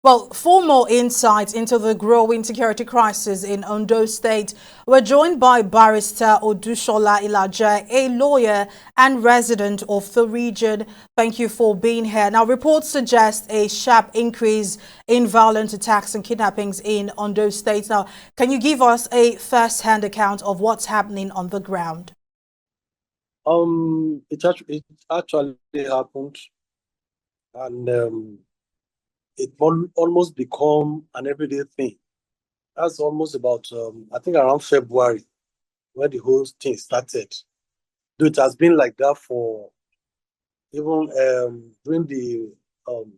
Well, for more insights into the growing security crisis in Ondo State, we're joined by Barrister Odusola Ilaje, a lawyer and resident of the region. Thank you for being here. Now, reports suggest a sharp increase in violent attacks and kidnappings in Ondo State. Now, can you give us a first-hand account of what's happening on the ground? It actually happened, and almost become an everyday thing. That's almost about I think around February when the whole thing started. Though it has been like that for even during um,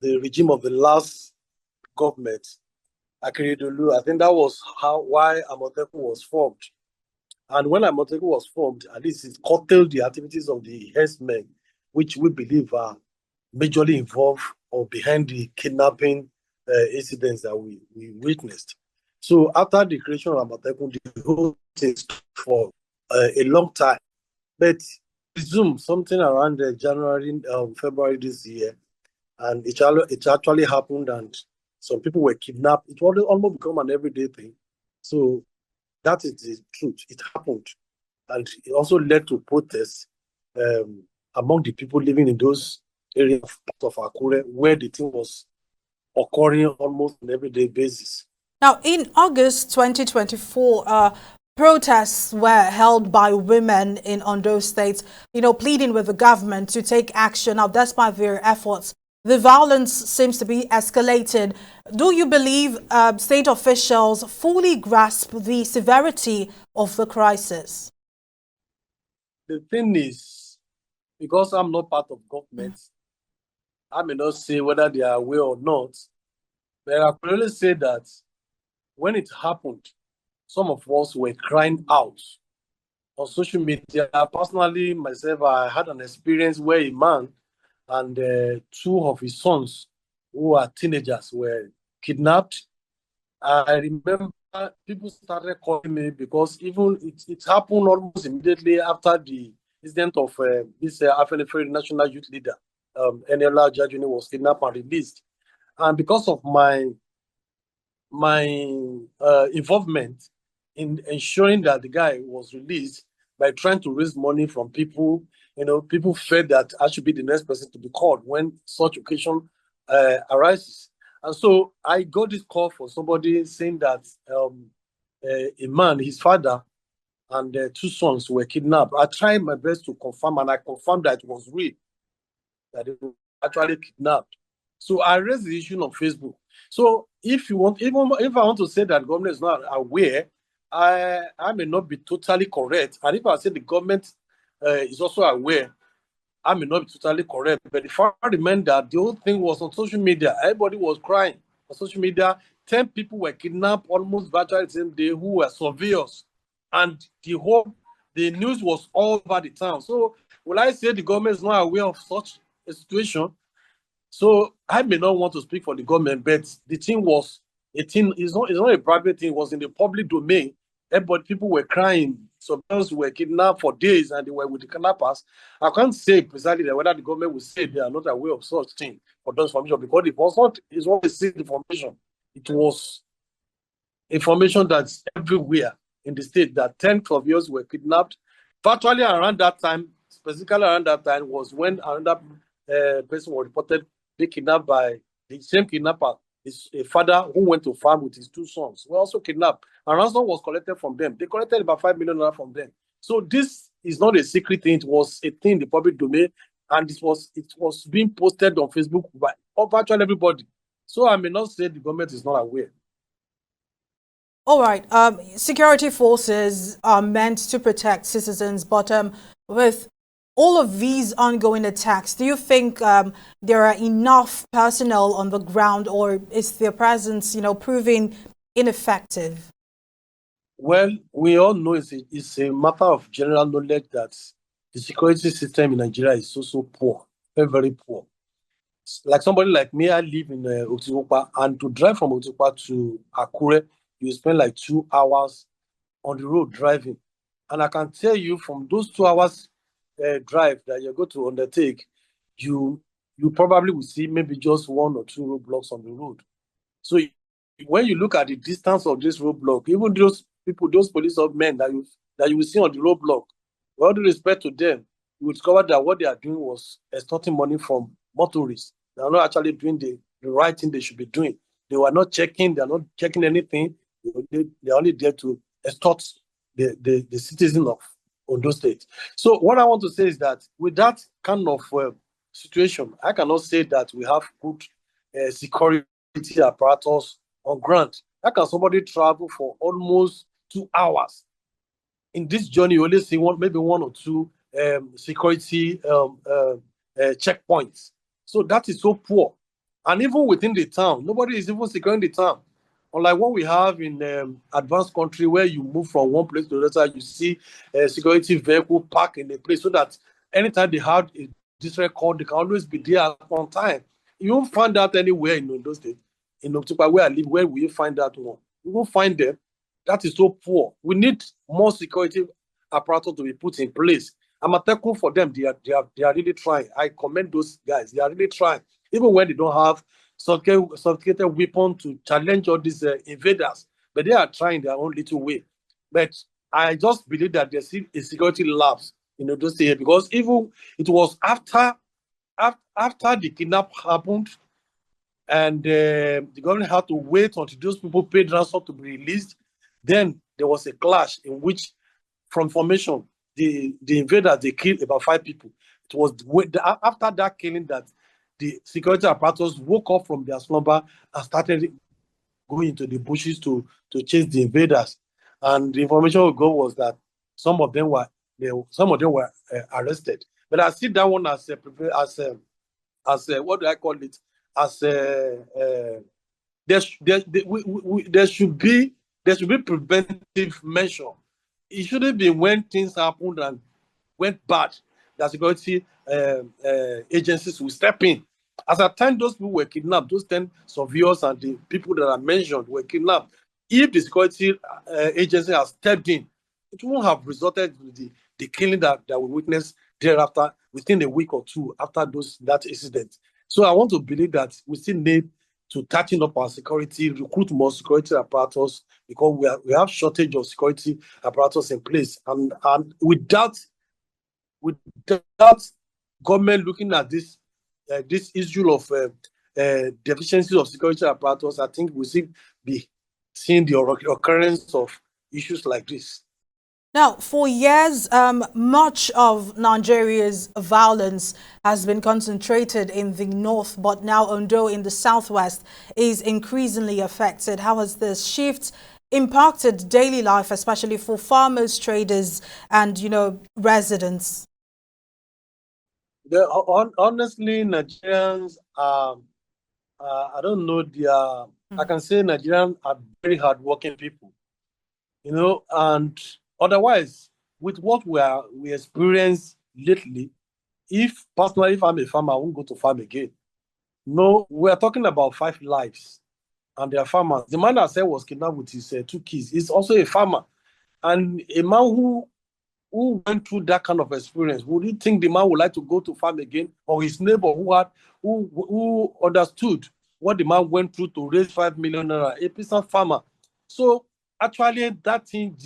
the regime of the last government, Akeredolu. I think that was why Amotekun was formed. And when Amotekun was formed, at least it curtailed the activities of the herdsmen, which we believe are majorly involved or behind the kidnapping incidents that we witnessed. So after the creation of Amotekun, the whole thing stopped for a long time. But resumed something around January, February this year, and it actually happened, and some people were kidnapped. It almost become an everyday thing. So that is the truth. It happened, and it also led to protests among the people living in those areas of Akure where the thing was occurring almost on an everyday basis. Now, in August 2024, protests were held by women in Ondo State, pleading with the government to take action. Now, despite their efforts, the violence seems to be escalated. Do you believe state officials fully grasp the severity of the crisis? The thing is, because I'm not part of government, I may not say whether they are aware or not, but I can only say that when it happened, some of us were crying out on social media. Personally, myself, I had an experience where a man and two of his sons, who are teenagers, were kidnapped. I remember people started calling me because even it happened almost immediately after the incident of this Afenifere national youth leader, Eniola Jajuni, was kidnapped and released. And because of my involvement in ensuring that the guy was released by trying to raise money from people. People felt that I should be the next person to be called when such occasion arises. And so I got this call for somebody saying that a man, his father, and two sons were kidnapped. I tried my best to confirm, and I confirmed that it was real, that they were actually kidnapped. So I raised the issue on Facebook. So if you want, even if I want to say that government is not aware, I may not be totally correct. And if I say the government is also aware, I may not be totally correct. But the fact remains that the whole thing was on social media. Everybody was crying on social media. 10 people were kidnapped almost virtually the same day who were surveyors. And the news was all over the town. So will I say the government is not aware of such a situation? So I may not want to speak for the government, but the thing was it's not a private thing, it was in the public domain. Everybody, people were crying. Some girls were kidnapped for days and they were with the kidnappers. I can't say precisely that whether the government will say they are not aware of such thing for those information, because it's not a secret information. It was information that's everywhere in the state that 10 of yours were kidnapped. Virtually around that time, specifically around that time, was when another person was reported being kidnapped by the same kidnapper. His a father who went to farm with his two sons were also kidnapped. And ransom was collected from them. They collected about $5 million from them. So this is not a secret thing. It was a thing in the public domain, and it was being posted on Facebook by virtually everybody. So I may not say the government is not aware. All right. Security forces are meant to protect citizens, but with all of these ongoing attacks, do you think there are enough personnel on the ground, or is their presence, proving ineffective? Well, we all know it's a matter of general knowledge that the security system in Nigeria is so poor, very, very poor. Like somebody like me, I live in Otiokpa, and to drive from Otiokpa to Akure, you spend like 2 hours on the road driving. And I can tell you from those 2 hours drive that you're going to undertake, you you probably will see maybe just 1 or 2 roadblocks on the road. So when you look at the distance of this roadblock, even those people, those police men that you will see on the roadblock, with all due respect to them, you will discover that what they are doing was extorting money from motorists. They are not actually doing the right thing they should be doing. They are not checking anything. They are only there to extort the citizen of Ondo State. So what I want to say is that with that kind of situation, I cannot say that we have good security apparatus on ground. How can somebody travel for almost 2 hours? In this journey, you only see maybe 1 or 2 security checkpoints. So that is so poor. And even within the town, nobody is even securing the town. Unlike what we have in advanced country, where you move from one place to another, you see a security vehicle parked in a place so that anytime they have a distress call, they can always be there on time. You won't find that anywhere in Ondo State. In Otupa, where I live, where will you find that one? You won't find them. That is so poor. We need more security apparatus to be put in place. I'm thankful for them. They are really trying. I commend those guys. They are really trying, even when they don't have sophisticated weapon to challenge all these invaders. But they are trying their own little way. But I just believe that there's still a security lapse in those states, because even it was after the kidnap happened, and the government had to wait until those people paid ransom to be released. Then there was a clash in which, from formation, the invaders, they killed about 5 people. It was after that killing that the security apparatus woke up from their slumber and started going into the bushes to chase the invaders. And the information we got was that some of them were arrested. But I see that one as what do I call it? As there should be preventive measure. It shouldn't be when things happened and went bad that security agencies will step in. As at time those people were kidnapped, those 10 surveyors and the people that are mentioned were kidnapped, if the security agency has stepped in, it won't have resulted in the killing that we witnessed thereafter within a week or 2 after that incident. So I want to believe that we still need to tighten up our security, recruit more security apparatus, because we have shortage of security apparatus in place. And without government looking at this issue of deficiency of security apparatus, I think we still be seeing the occurrence of issues like this. Now, for years, much of Nigeria's violence has been concentrated in the north, but now Ondo in the southwest is increasingly affected. How has this shift impacted daily life, especially for farmers, traders, and, residents? Honestly, Nigerians, I don't know, I can say Nigerians are very hardworking people, and otherwise, with what we experience lately, if I'm a farmer, I won't go to farm again. No, we are talking about 5 lives, and they are farmers. The man that said was kidnapped with his 2 kids is also a farmer, and a man who went through that kind of experience, would you think the man would like to go to farm again? Or his neighbor who understood what the man went through to raise 5 million naira, a peasant farmer? So actually that thing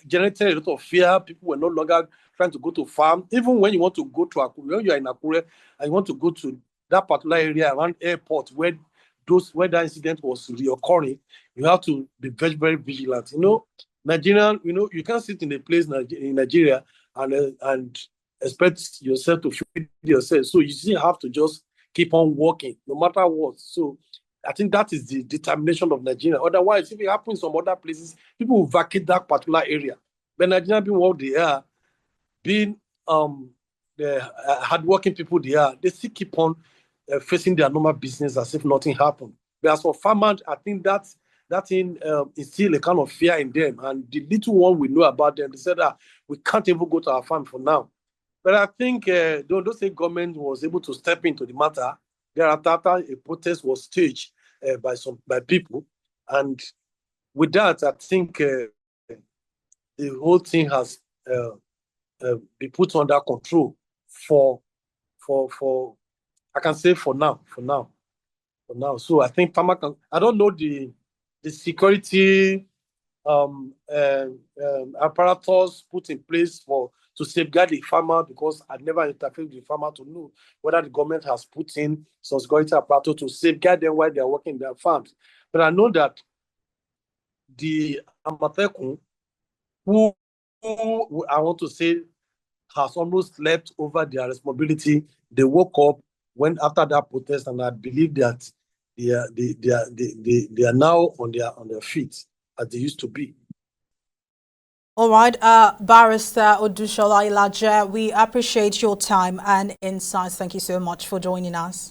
generated a lot of fear. People were no longer trying to go to farm. Even when you want to go to Akure, when you are in Akure and you want to go to that particular area around airport where that incident was reoccurring, you have to be very, very vigilant. Nigerian, you can't sit in a place in Nigeria and expect yourself to feed yourself. So you still have to just keep on working, no matter what. So I think that is the determination of Nigeria. Otherwise, if it happens in some other places, people will vacate that particular area. But Nigeria being what they are, being the hardworking people they are, they still keep on facing their normal business as if nothing happened. But as for farmers, I think that thing is still a kind of fear in them. And the little one we know about them, they said that we can't even go to our farm for now. But I think the Ondo State government was able to step into the matter. Thereafter, a protest was staged by people. And with that, I think the whole thing has been put under control for I can say for now. So I think farmer can. I don't know the security apparatus put in place to safeguard the farmer, because I never interfered with the farmer to know whether the government has put in some security apparatus to safeguard them while they are working their farms. But I know that the Amatekun, who I want to say has almost slept over their responsibility, they woke up when after that protest, and I believe that they are now on their feet as they used to be. All right, Barrister Odusola Ilaje, we appreciate your time and insights. Thank you so much for joining us.